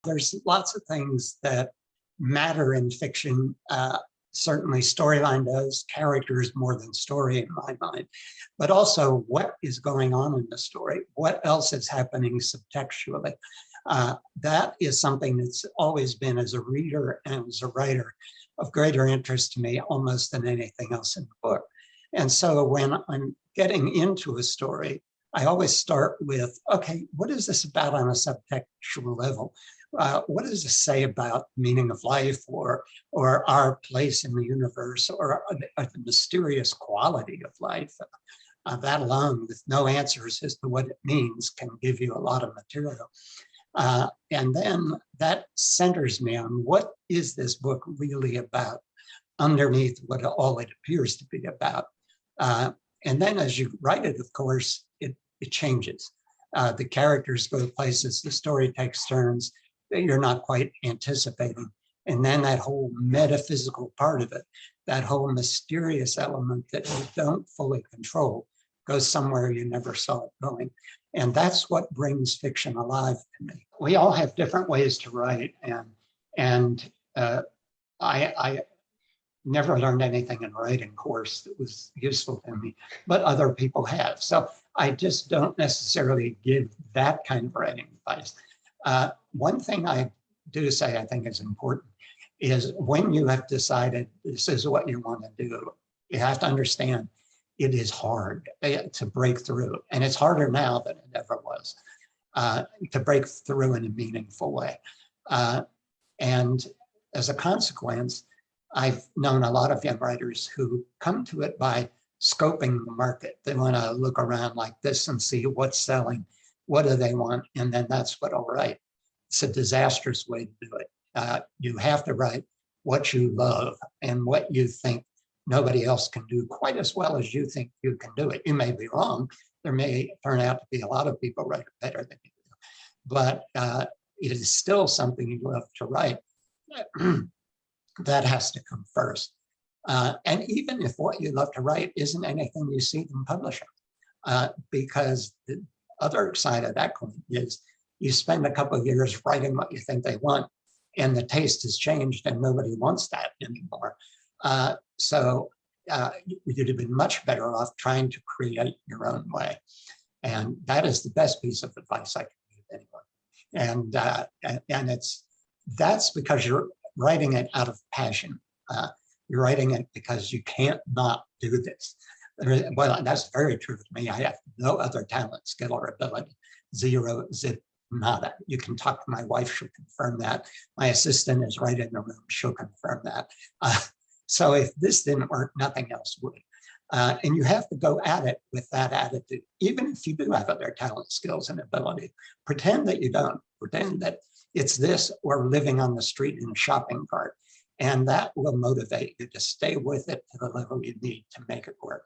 There's lots of things that matter in fiction. Certainly storyline does, characters more than story in my mind, but also what is going on in the story, what else is happening subtextually. That is something that's always been, as a reader and as a writer, of greater interest to me almost than anything else in the book. And so when I'm getting into a story, I always start with, okay, what is this about on a subtextual level? What does this say about meaning of life, or our place in the universe, or the mysterious quality of life? That alone, with no answers as to what it means, can give you a lot of material. And then that centers me on what is this book really about underneath what all it appears to be about. And then as you write it, of course, it changes. The characters go places, the story takes turns that you're not quite anticipating. And then that whole metaphysical part of it, that whole mysterious element that you don't fully control, goes somewhere you never saw it going. And that's what brings fiction alive to me. We all have different ways to write, and I never learned anything in writing course that was useful to me, but other people have. So I just don't necessarily give that kind of writing advice. One thing I do say I think is important is when you have decided this is what you want to do, you have to understand it is hard to break through. And it's harder now than it ever was to break through in a meaningful way. And as a consequence, I've known a lot of young writers who come to it by scoping the market. They want to look around like this and see what's selling, what do they want, and then that's what I'll write. It's a disastrous way to do it. You have to write what you love and what you think nobody else can do quite as well as you think you can do it. You may be wrong. There may turn out to be a lot of people write it better than you do, but it is still something you love to write. That has to come first. And even if what you love to write isn't anything you see them publishing, because the other side of that coin is you spend a couple of years writing what you think they want, and the taste has changed and nobody wants that anymore. So you'd have been much better off trying to create your own way. And that is the best piece of advice I can give anyone. And that's because you're writing it out of passion. You're writing it because you can't not do this. Well, that's very true to me. I have no other talent, skill, or ability. Zero, zip, nada. You can talk to my wife, she'll confirm that. My assistant is right in the room, she'll confirm that. So if this didn't work, nothing else would. And you have to go at it with that attitude. Even if you do have other talent, skills, and ability, pretend that you don't. Pretend that it's this or living on the street in a shopping cart. And that will motivate you to stay with it to the level you need to make it work.